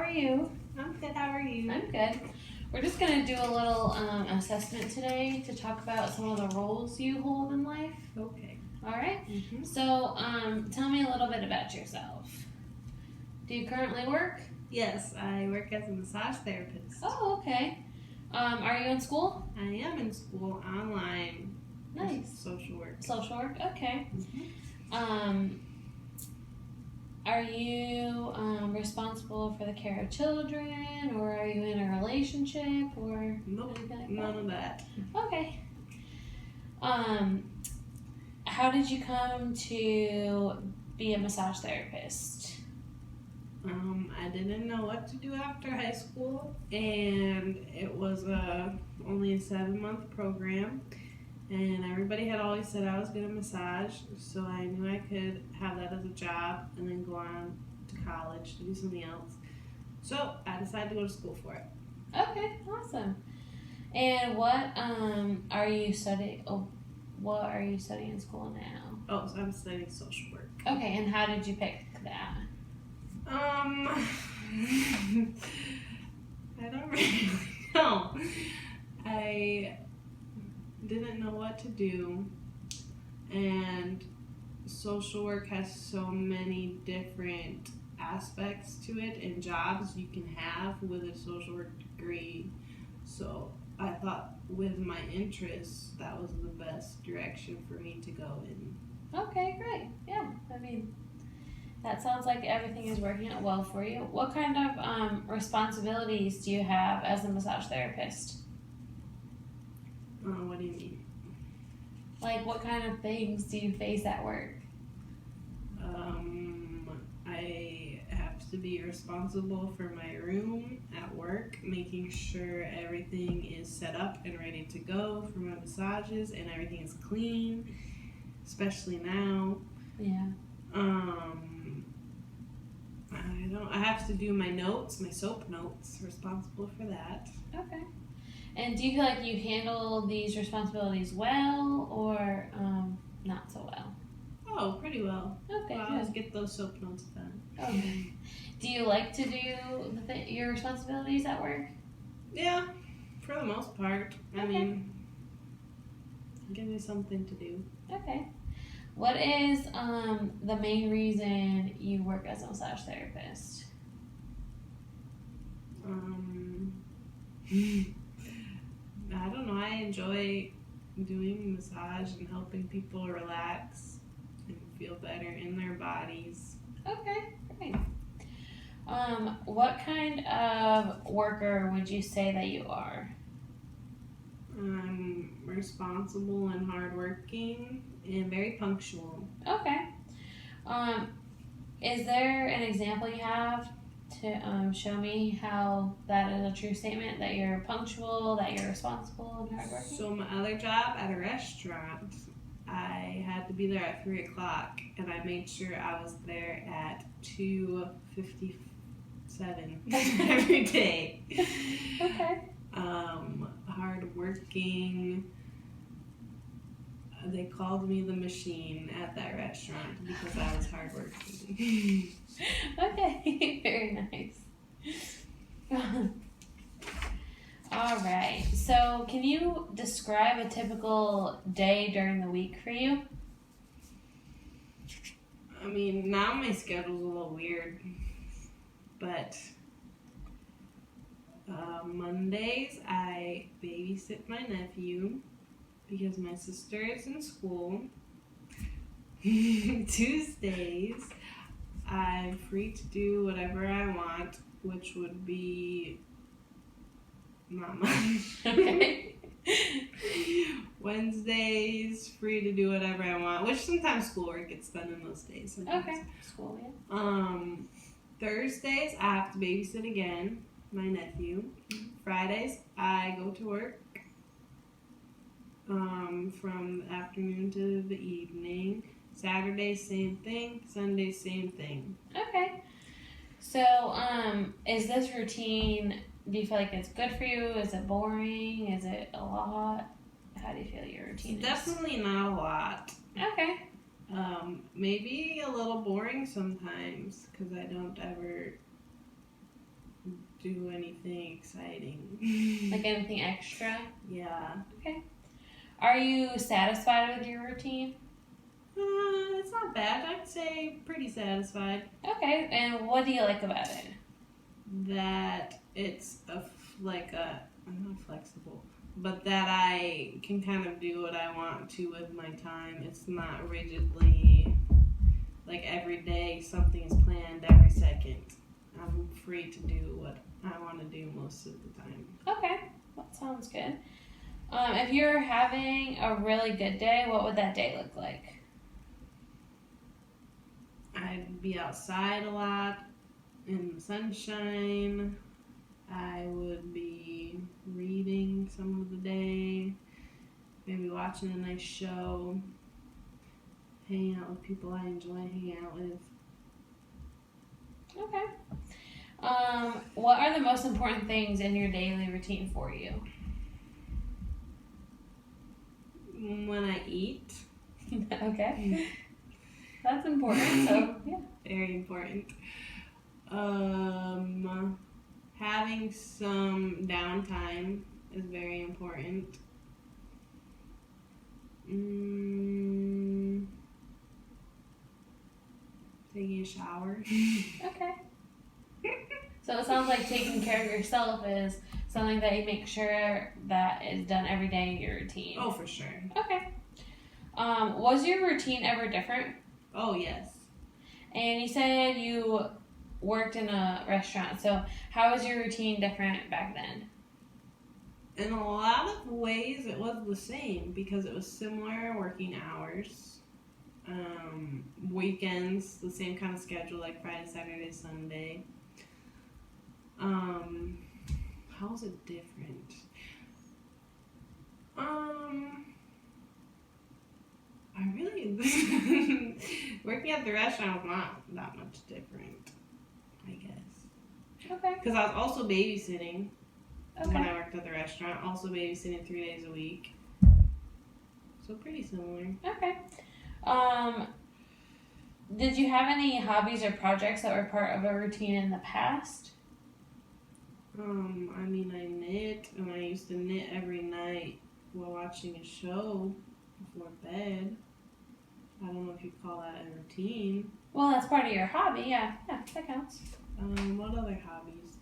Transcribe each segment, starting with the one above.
are you? I'm good. How are you? I'm good. We're just going to do a little assessment today to talk about some of the roles you hold in life. Okay. All right? Mm-hmm. So, tell me a little bit about yourself. Do you currently work? Yes, I work as a massage therapist. Oh, okay. Are you in school? I am in school online. Nice. Social work. Social work? Okay. Mm-hmm. Are you responsible for the care of children, or are you in a relationship, or Nope, anything like none of that. Okay. How did you come to be a massage therapist? I didn't know what to do after high school, and it was only a 7-month program, and everybody had always said I was good at massage, so I knew I could have that as a job and then go on to college to do something else. So I decided to go to school for it. Okay, awesome. And what are you studying? Oh, what are you studying in school now? Oh, so I'm studying social work. Okay, and how did you pick that? I don't really know. I didn't know what to do, and social work has so many different aspects to it and jobs you can have with a social work degree. So I thought with my interests, that was the best direction for me to go in. Okay, great. Yeah, I mean, that sounds like everything is working out well for you. What kind of responsibilities do you have as a massage therapist? What do you mean? Like, what kind of things do you face at work? I have to be responsible for my room at work, making sure everything is set up and ready to go for my massages and everything is clean, especially now. Yeah. I have to do my notes, my soap notes, responsible for that. Okay. And do you feel like you handle these responsibilities well or not so well? Oh, pretty well. Okay, I good. always get those soap notes done. Okay. Do you like to do your responsibilities at work? Yeah, for the most part. I Okay. mean, give me something to do. Okay. What is the main reason you work as a massage therapist? I don't know. I enjoy doing massage and helping people relax and feel better in their bodies. Okay, great. What kind of worker would you say that you are? I'm responsible and hardworking and very punctual. Okay. Is there an example you have to show me how that is a true statement, that you're punctual, that you're responsible and hardworking? So my other job at a restaurant, I had to be there at 3 o'clock, and I made sure I was there at 2:57 every day. Okay. Hardworking. They called me the machine at that restaurant because I was hardworking. Okay, very nice. All right. So, can you describe a typical day during the week for you? I mean, now my schedule's a little weird, but Mondays I babysit my nephew because my sister is in school. Tuesdays I'm free to do whatever I want, which would be not much. Okay. Wednesdays, free to do whatever I want, which sometimes schoolwork gets done in those days. Sometimes. Okay. School, yeah. Thursdays, I have to babysit again, my nephew. Fridays, I go to work from the afternoon to the evening. Saturday, same thing. Sunday, same thing. Okay. So, is this routine, do you feel like it's good for you? Is it boring? Is it a lot? How do you feel your routine is? Definitely not a lot. Okay. Maybe a little boring sometimes because I don't ever do anything exciting. Like anything extra? Yeah. Okay. Are you satisfied with your routine? It's not bad. I'd say pretty satisfied. Okay, and what do you like about it? That it's I'm not flexible, but that I can kind of do what I want to with my time. It's not rigidly like every day something is planned every second. I'm free to do what I want to do most of the time. Okay, that sounds good. If you're having a really good day, what would that day look like? I'd be outside a lot in the sunshine. I would be reading some of the day, maybe watching a nice show, hanging out with people I enjoy hanging out with. Okay. What are the most important things in your daily routine for you? When I eat. Okay. That's important, so yeah. Very important. Having some downtime is very important. Taking a shower. Okay. So it sounds like taking care of yourself is something that you make sure that is done every day in your routine. Oh, for sure. Okay. Was your routine ever different? Oh, yes. And you said you worked in a restaurant, so how was your routine different back then? In a lot of ways, it was the same because it was similar working hours. Weekends, the same kind of schedule like Friday, Saturday, Sunday. How was it different? I really working at the restaurant was not that much different, I guess. Okay. Because I was also babysitting when Okay. I worked at the restaurant. Also babysitting 3 days a week. So pretty similar. Okay. Did you have any hobbies or projects that were part of a routine in the past? I mean, I knit, and I used to knit every night while watching a show before bed. I don't know if you'd call that a routine. Well, that's part of your hobby, yeah. Yeah, that counts. What other hobbies?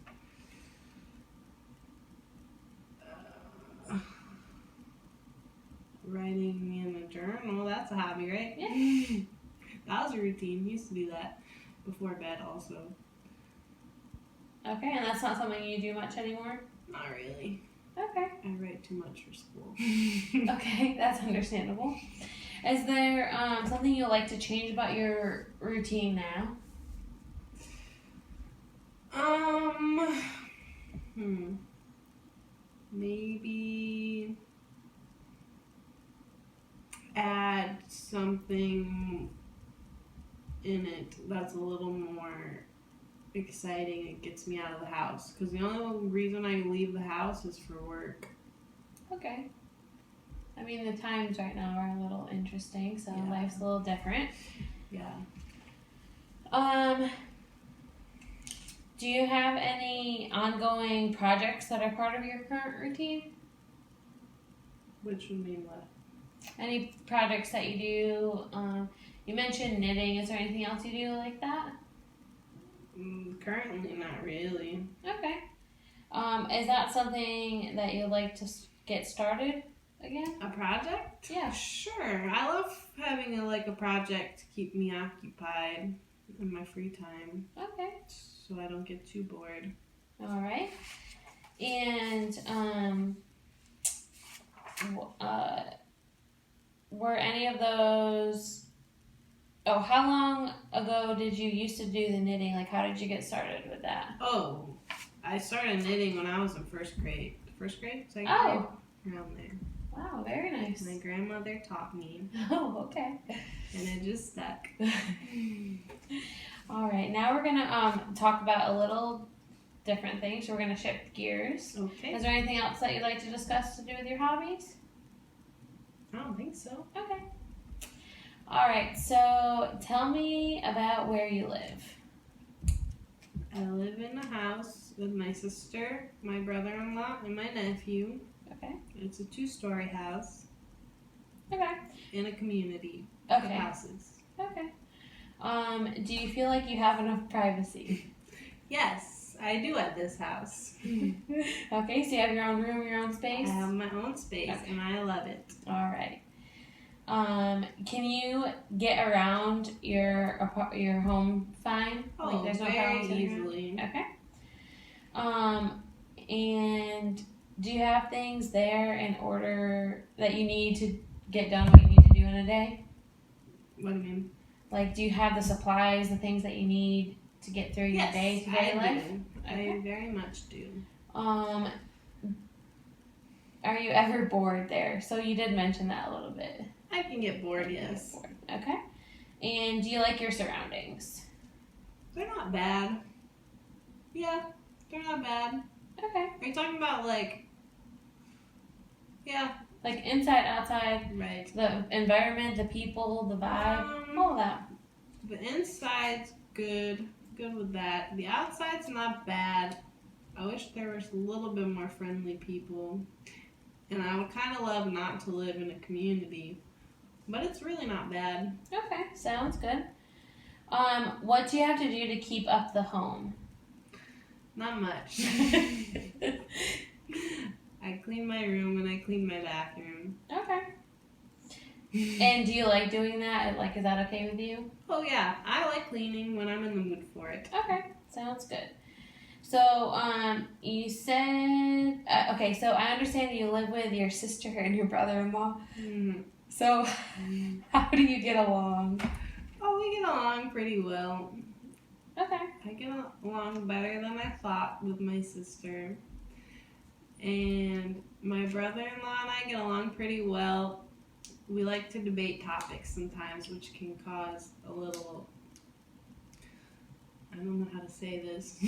Writing in a journal, that's a hobby, right? Yeah. That was a routine. Used to do that before bed also. Okay, and that's not something you do much anymore? Not really. Okay. I write too much for school. Okay, that's understandable. Is there something you'd like to change about your routine now? Maybe add something in it that's a little more exciting. It gets me out of the house because the only reason I leave the house is for work. Okay. I mean, the times right now are a little interesting, so Yeah. life's a little different. Yeah. Do you have any ongoing projects that are part of your current routine? Which would mean what? Any projects that you do? You mentioned knitting. Is there anything else you do like that? Currently, not really. Okay. Is that something that you'd like to get started again? A project? Yeah. Sure. I love having a project to keep me occupied in my free time, Okay. so I don't get too bored. All right. And were any of those? Oh, how long ago did you used to do the knitting? Like, how did you get started with that? Oh, I started knitting when I was in first grade. First grade? Second Oh. grade? Around there. Wow, very nice. My grandmother taught me, Oh, okay. and it just stuck. All right, now we're gonna talk about a little different things. So we're gonna shift gears. Okay. Is there anything else that you'd like to discuss to do with your hobbies? I don't think so. Okay. All right, so tell me about where you live. I live in a house with my sister, my brother-in-law, and my nephew. Okay. It's a 2-story house Okay. in a community of Okay. houses. Okay. Do you feel like you have enough privacy? Yes, I do at this house. Okay, so you have your own room, your own space? I have my own space, Okay. and I love it. All right. Can you get around your home fine? Oh, There's no very problems getting around? easily. Okay. And do you have things there in order that you need to get done what you need to do in a day? What do you mean? Like, do you have the supplies, the things that you need to get through your day-to-day life? Do. Okay. I very much do. Are you ever bored there? So you did mention that a little bit. I can get bored, yes. Okay. And do you like your surroundings? They're not bad. Yeah, they're not bad. Okay. Are you talking about yeah. Like inside, outside, Right. the environment, the people, the vibe, all of that. The inside's good. Good with that. The outside's not bad. I wish there was a little bit more friendly people. And I would kind of love not to live in a community. But it's really not bad. Okay, sounds good. What do you have to do to keep up the home? Not much. I clean my room and I clean my bathroom. Okay. And do you like doing that? Like, is that okay with you? Oh yeah, I like cleaning when I'm in the mood for it. Okay, sounds good. So, you said, okay, so I understand you live with your sister and your brother-in-law. Mm-hmm. So, how do you get along? Oh, we get along pretty well. Okay. I get along better than I thought with my sister. And my brother-in-law and I get along pretty well. We like to debate topics sometimes, which can cause a little, I don't know how to say this,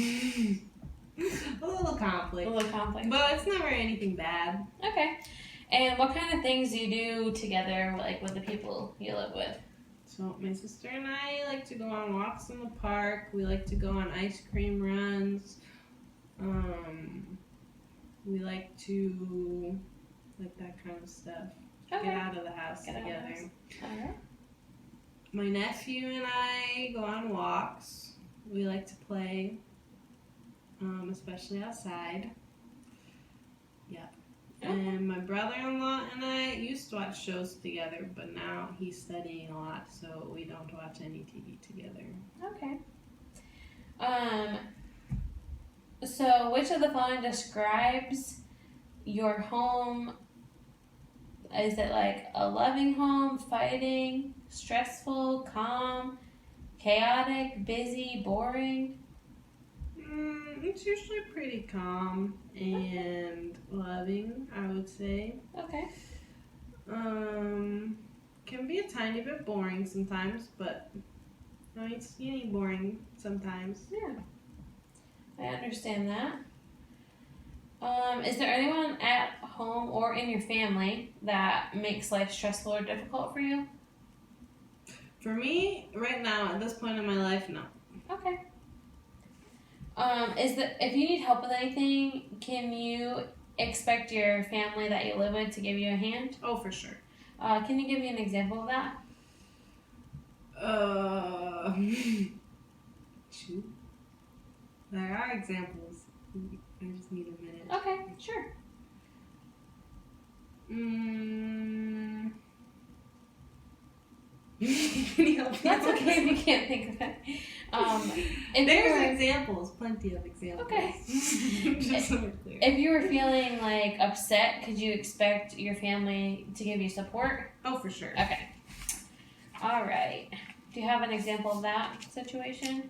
a little conflict. A little conflict. But it's never anything bad. Okay. And what kind of things do you do together, like with the people you live with? So my sister and I like to go on walks in the park. We like to go on ice cream runs. We like that kind of stuff. Okay. Get out of the house Get out of the together. house. All right. My nephew and I go on walks. We like to play, especially outside. Yep. Okay. And my brother-in-law and I used to watch shows together, but now he's studying a lot, so we don't watch any TV together. Okay. So which of the following describes your home? Is it like a loving home, fighting, stressful, calm, chaotic, busy, boring? It's usually pretty calm and loving, I would say. Okay. Can be a tiny bit boring sometimes, but it's boring sometimes. Yeah. I understand that. Is there anyone at home or in your family that makes life stressful or difficult for you? For me, right now, at this point in my life, no. Okay. If you need help with anything, can you expect your family that you live with to give you a hand? Oh, for sure. Can you give me an example of that? Shoot. There are examples. I just need a minute. Okay, sure. Can you help me? That's okay if you can't think of it. There's examples, plenty of examples. Okay. Just so we're clear. If you were feeling like upset, could you expect your family to give you support? Oh, for sure. Okay. All right. Do you have an example of that situation?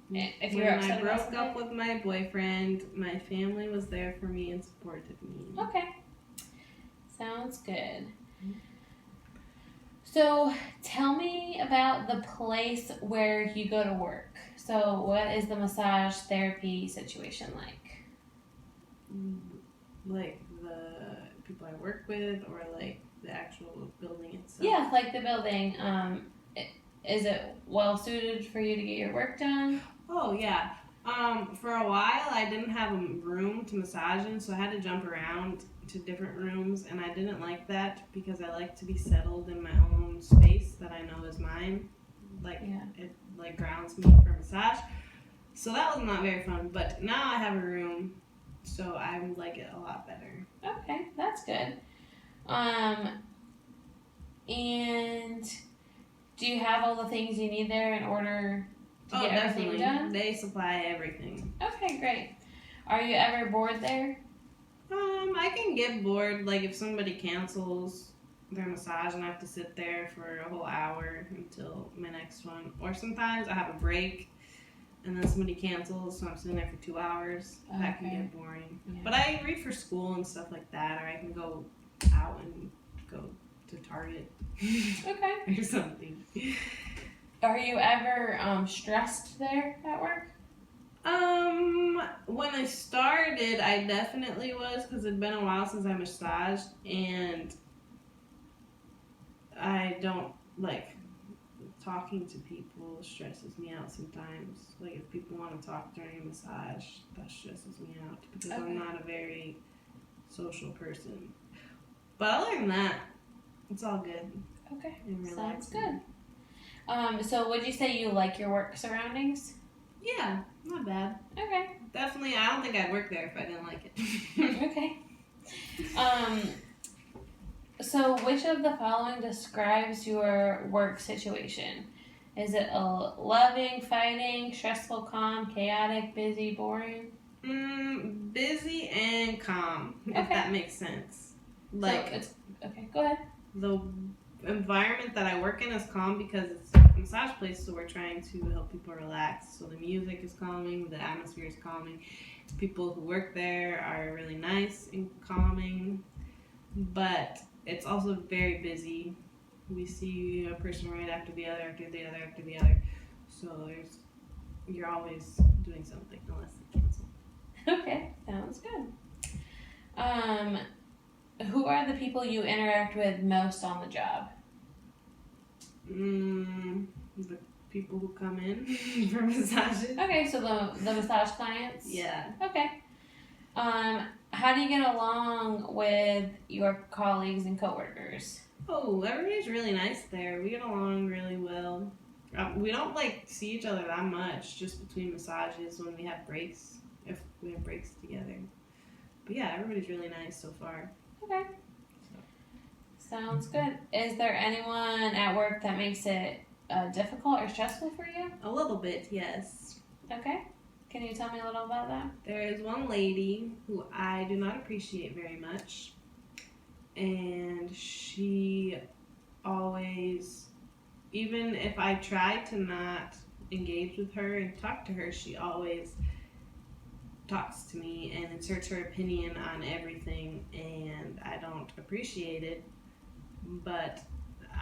If you're when upset I about broke up with my boyfriend, my family was there for me and supported me. Okay. Sounds good. So tell me about the place where you go to work. So what is the massage therapy situation like? Like the people I work with, or like the actual building itself? Yeah, like the building. Is it well suited for you to get your work done? Oh, yeah. For a while, I didn't have a room to massage in, so I had to jump around to different rooms, and I didn't like that because I like to be settled in my own space that I know is mine. Like, it like grounds me for massage. So that was not very fun, but now I have a room, so I like it a lot better. Okay, that's good. And do you have all the things you need there in order to get everything done? They supply everything. Okay, great. Are you ever bored there? I can get bored, like if somebody cancels their massage and I have to sit there for a whole hour until my next one. Or sometimes I have a break and then somebody cancels, so I'm sitting there for 2 hours. Okay. That can get boring. Yeah. But I read for school and stuff like that, or I can go out and go to Target. Okay. Or something. Are you ever stressed there at work? When I started, I definitely was, because it'd been a while since I massaged, and I don't like talking to people stresses me out sometimes. Like if people want to talk during a massage, that stresses me out because I'm not a very social person. But other than that, it's all good. Okay, And sounds relaxing. good. So would you say you like your work surroundings? Yeah, not bad. Okay. Definitely, I don't think I'd work there if I didn't like it. Okay. So which of the following describes your work situation? Is it a loving, fighting, stressful, calm, chaotic, busy, boring? Busy and calm, if that makes sense. Like, so it's okay. Go ahead. The environment that I work in is calm because it's a massage place, so we're trying to help people relax. So the music is calming, the atmosphere is calming. The people who work there are really nice and calming, but it's also very busy. We see a person right after the other, after the other, after the other. So you're always doing something unless they cancel. Okay, sounds good. Who are the people you interact with most on the job? The people who come in for massages. Okay, so the massage clients? Yeah. Okay. How do you get along with your colleagues and coworkers? Oh, everybody's really nice there. We get along really well. We don't see each other that much, just between massages when we have breaks, if we have breaks together. But yeah, everybody's really nice so far. Okay. Sounds good. Is there anyone at work that makes it difficult or stressful for you? A little bit, yes. Okay. Can you tell me a little about that? There is one lady who I do not appreciate very much. And she always, even if I try to not engage with her and talk to her, she always talks to me and inserts her opinion on everything, and I don't appreciate it. But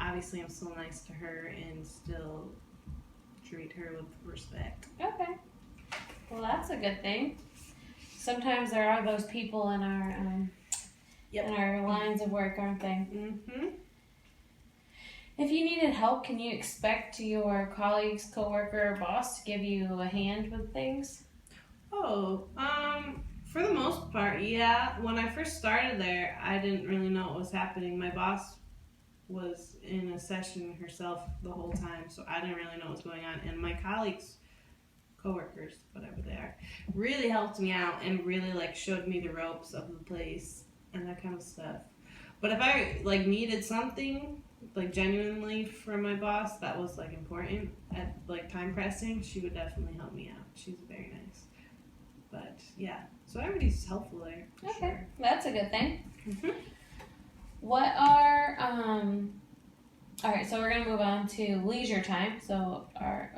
obviously I'm still nice to her and still treat her with respect. Okay. Well, that's a good thing. Sometimes there are those people in our in our lines of work, aren't they? Mm-hmm. If you needed help, can you expect your colleagues, coworker, or boss to give you a hand with things? Oh, for the most part, yeah. When I first started there, I didn't really know what was happening. My boss was in a session herself the whole time, so I didn't really know what was going on. And my colleagues, coworkers, whatever they are, really helped me out and really showed me the ropes of the place and that kind of stuff. But if I needed something genuinely from my boss that was important at time pressing, she would definitely help me out. She's very nice. But yeah, so everybody's helpful there. For sure. That's a good thing. Mm-hmm. What are all right, so we're gonna move on to leisure time. So our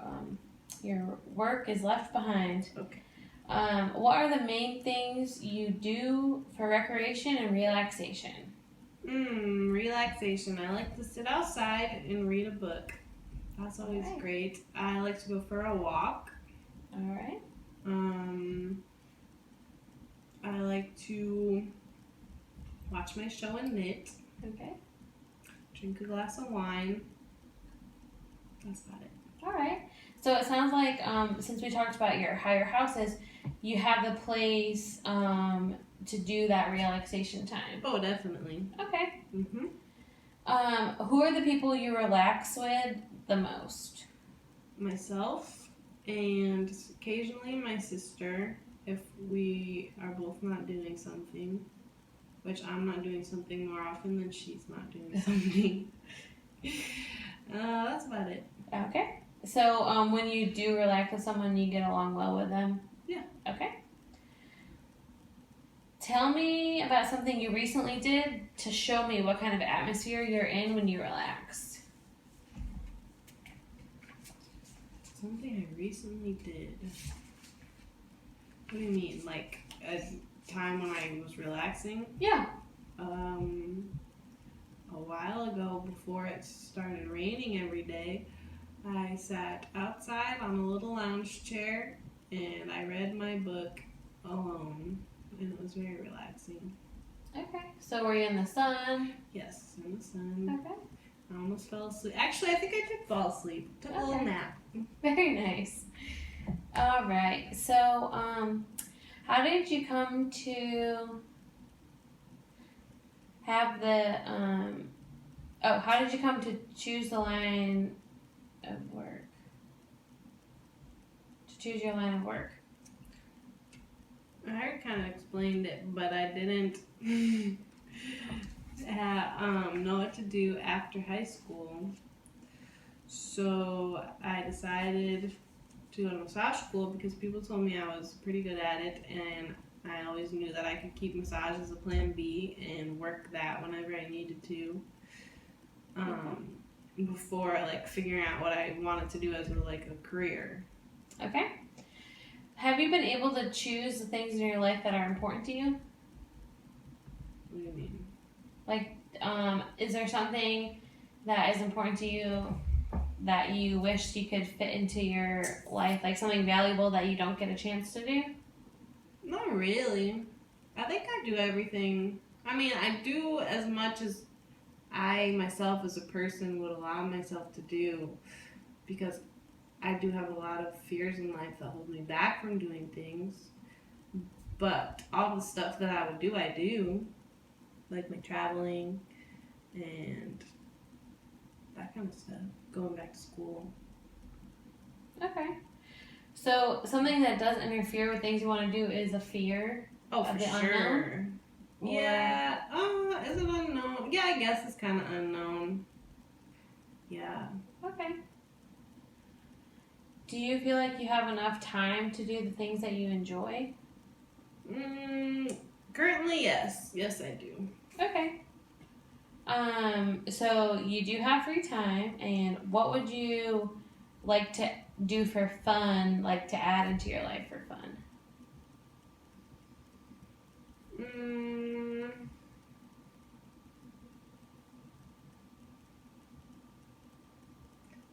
your work is left behind. Okay. What are the main things you do for recreation and relaxation? Relaxation. I like to sit outside and read a book. That's always great. I like to go for a walk. All right. I like to watch my show and knit. Okay. Drink a glass of wine. That's about it. All right. So it sounds like since we talked about how your house is, you have the place to do that relaxation time. Oh, definitely. Okay. Mhm. Who are the people you relax with the most? Myself and occasionally my sister if we are both not doing something, which I'm not doing something more often than she's not doing something. That's about it. Okay. So when you do relax with someone, you get along well with them? Yeah. Okay. Tell me about something you recently did to show me what kind of atmosphere you're in when you relax. Something I recently did. What do you mean? Like a time when I was relaxing? Yeah. A while ago, before it started raining every day, I sat outside on a little lounge chair and I read my book alone, and it was very relaxing. Okay. So were you in the sun? Yes, in the sun. Okay. I almost fell asleep. Actually, I think I did fall asleep. Took a little nap. Very nice. All right. So how did you come to have the how did you come to choose the line of work? To choose your line of work? I already kind of explained it, but I didn't know what to do after high school. So I decided to go to massage school because people told me I was pretty good at it, and I always knew that I could keep massage as a plan B and work that whenever I needed to. Before like figuring out what I wanted to do as a career. Okay. Have you been able to choose the things in your life that are important to you? What do you mean? Like, is there something that is important to you that you wish you could fit into your life? Like something valuable that you don't get a chance to do? Not really. I think I do everything. I mean, I do as much as I myself as a person would allow myself to do, because I do have a lot of fears in life that hold me back from doing things. But all the stuff that I would do, I do. Like my traveling and that kind of stuff. Going back to school. Okay. So something that does interfere with things you want to do is a fear. Oh, for the sure. Unknown? Yeah. Is it unknown? Yeah, I guess it's kind of unknown. Yeah. Okay. Do you feel like you have enough time to do the things that you enjoy? Currently, yes. Yes, I do. Okay. So you do have free time, and what would you like to do for fun, like to add into your life for fun?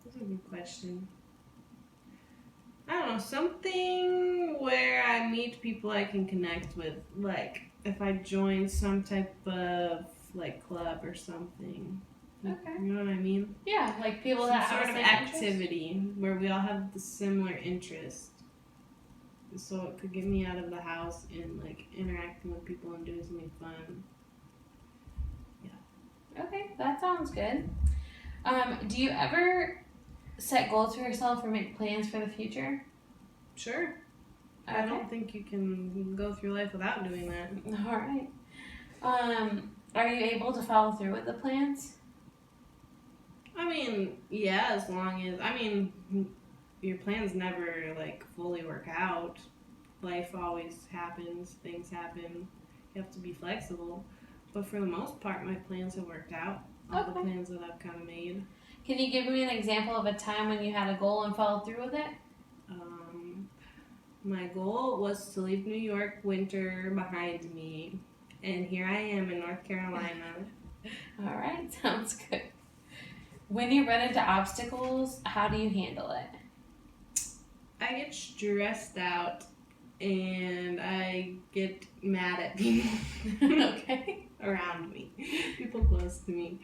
That's a good question. I don't know, something where I meet people I can connect with, like if I join some type of like club or something. Okay. You know what I mean? Yeah, like people Some that sort have of the same activity where we all have the similar interest. So it could get me out of the house and like interacting with people and doing something fun. Yeah. Okay, that sounds good. Do you ever set goals for yourself or make plans for the future? Sure. Okay. I don't think you can go through life without doing that. All right. Are you able to follow through with the plans? I mean, yeah, as long as your plans never like fully work out. Life always happens, things happen. You have to be flexible. But for the most part, my plans have worked out. All the plans that I've kind of made. Can you give me an example of a time when you had a goal and followed through with it? My goal was to leave New York winter behind me, and here I am in North Carolina. All right, sounds good. When you run into obstacles, how do you handle it? I get stressed out, and I get mad at people around me, people close to me.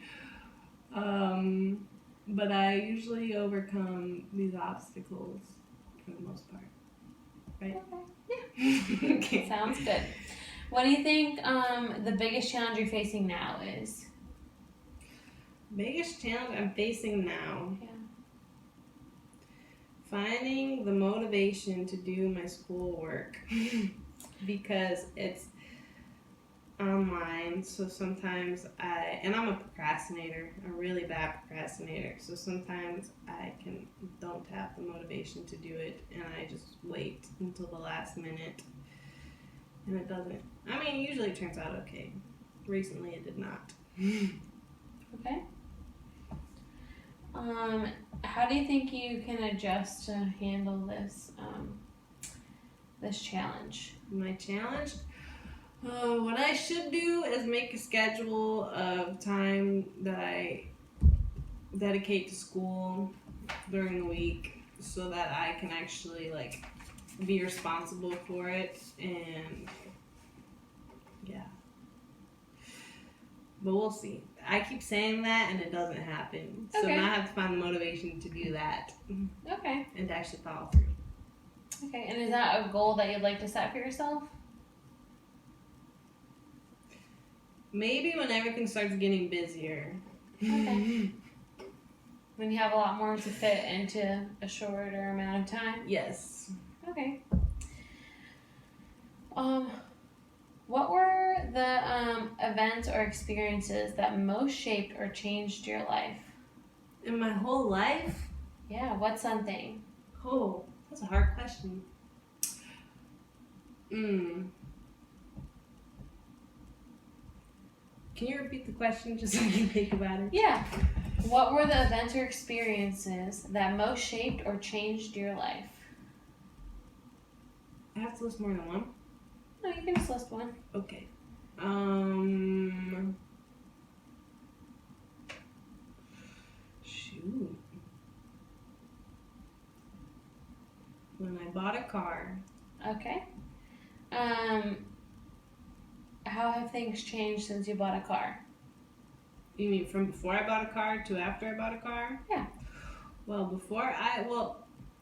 But I usually overcome these obstacles for the most part. Right? Okay. Okay. Sounds good. What do you think the biggest challenge you're facing now is? Biggest challenge I'm facing now. Yeah. Finding the motivation to do my schoolwork because it's online, so sometimes I'm a procrastinator, a really bad procrastinator, so sometimes I don't have the motivation to do it, and I just wait until the last minute, and it doesn't, usually it turns out okay. Recently it did not. Okay. How do you think you can adjust to handle this this challenge? My challenge? What I should do is make a schedule of time that I dedicate to school during the week so that I can actually be responsible for it, and yeah. But we'll see. I keep saying that and it doesn't happen. So Okay. now I have to find the motivation to do that Okay. and to actually follow through. Okay. And is that a goal that you'd like to set for yourself? Maybe when everything starts getting busier. Okay. When you have a lot more to fit into a shorter amount of time? Yes. Okay. What were the events or experiences that most shaped or changed your life? In my whole life? Yeah, what's something? Oh, that's a hard question. Can you repeat the question just so I can think about it? Yeah. What were the events or experiences that most shaped or changed your life? I have to list more than one? No, you can just list one. Okay. Shoot. When I bought a car. Okay. How have things changed since you bought a car? You mean from before I bought a car to after I bought a car? Yeah. Well,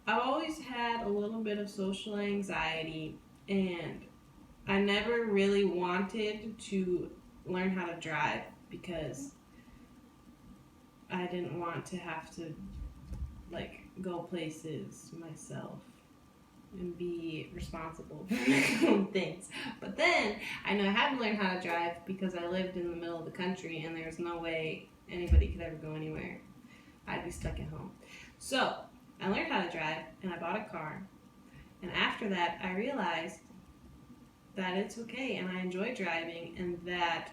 I've always had a little bit of social anxiety, and I never really wanted to learn how to drive because I didn't want to have to go places myself and be responsible for my own things. But then I know I had to learn how to drive because I lived in the middle of the country and there's no way anybody could ever go anywhere. I'd be stuck at home. So I learned how to drive and I bought a car. And after that, I realized that it's okay and I enjoy driving, and that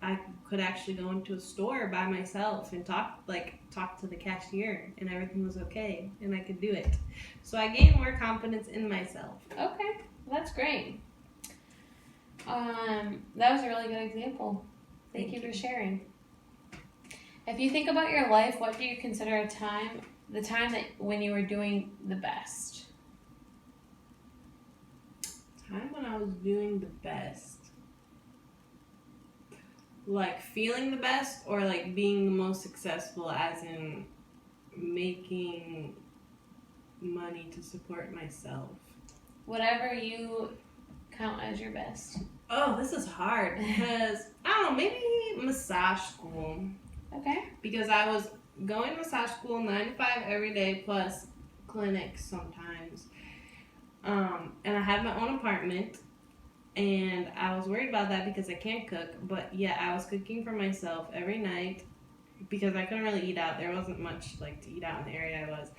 I could actually go into a store by myself and talk to the cashier, and everything was okay, and I could do it. So I gained more confidence in myself. Okay, that's great. That was a really good example. Thank you for sharing. If you think about your life, what do you consider the time that when you were doing the best? Time when I was doing the best. Like feeling the best, or being the most successful, as in making money to support myself? Whatever you count as your best. Oh, this is hard because I don't know, maybe massage school. Okay. Because I was going to massage school 9 to 5 every day plus clinics sometimes. And I had my own apartment, and I was worried about that because I can't cook. But yeah, I was cooking for myself every night because I couldn't really eat out. There wasn't much to eat out in the area I was.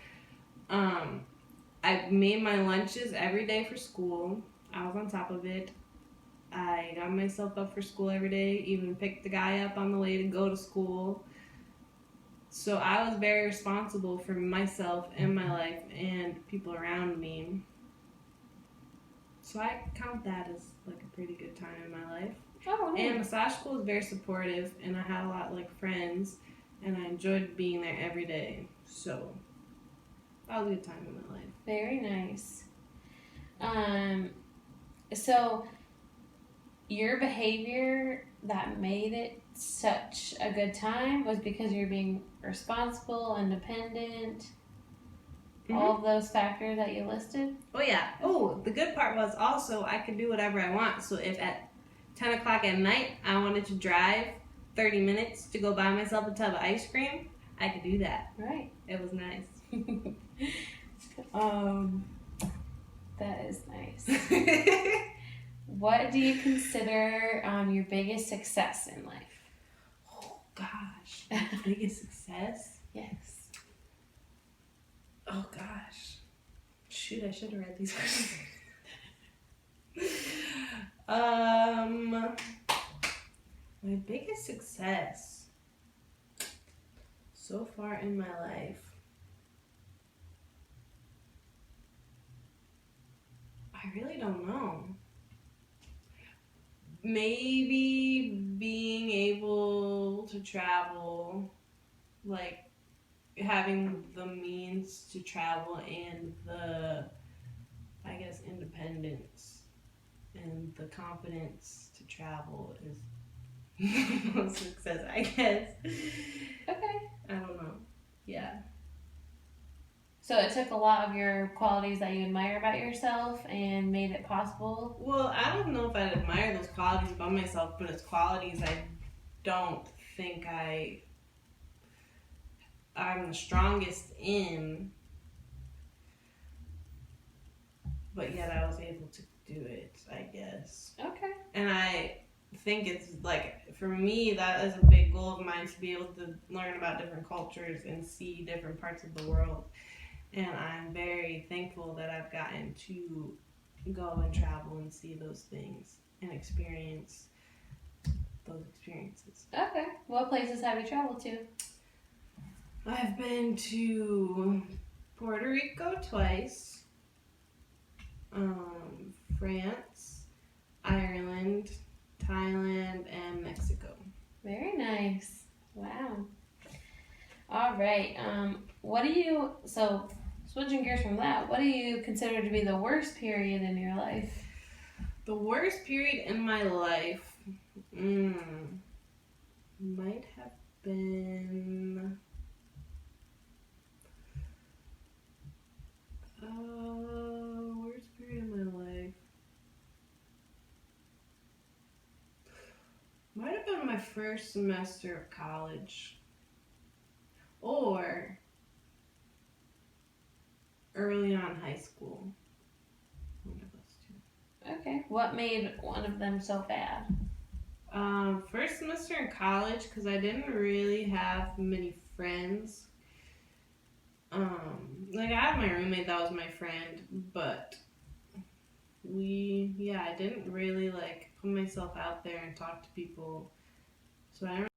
I made my lunches every day for school. I was on top of it. I got myself up for school every day, even picked the guy up on the way to go to school. So I was very responsible for myself and my life and people around me. So I count that as a pretty good time in my life. Oh, nice. And massage school was very supportive, and I had a lot of friends, and I enjoyed being there every day. So that was a good time in my life. Very nice. So your behavior that made it such a good time was because you're being responsible, independent, all of those factors that you listed? Oh, yeah. Oh, the good part was also I could do whatever I want. So if at 10 o'clock at night I wanted to drive 30 minutes to go buy myself a tub of ice cream, I could do that. Right. It was nice. That is nice. What do you consider your biggest success in life? Oh, gosh. My biggest success? Yes. Oh, gosh. Shoot, I should have read these questions. My biggest success so far in my life. I really don't know. Maybe being able to travel, like having the means to travel and the, I guess, independence and the confidence to travel is the most success, I guess. Okay. I don't know. Yeah. So it took a lot of your qualities that you admire about yourself and made it possible? Well, I don't know if I admire those qualities about myself, but it's qualities I don't think I'm the strongest in, but yet I was able to do it, I guess. Okay. And I think it's like, for me, that is a big goal of mine, to be able to learn about different cultures and see different parts of the world. And I'm very thankful that I've gotten to go and travel and see those things and experience those experiences. Okay. What places have you traveled to? I've been to Puerto Rico twice, France, Ireland, Thailand, and Mexico. Very nice. Wow. All right. What do you, so switching gears from that, what do you consider to be the worst period in your life? The worst period in my life might have been worst period in my life might have been my first semester of college, or early on in high school. One of those two. Okay. What made one of them so bad? First semester in college, because I didn't really have many friends. Like, I had my roommate that was my friend, but I didn't really like put myself out there and talk to people, so I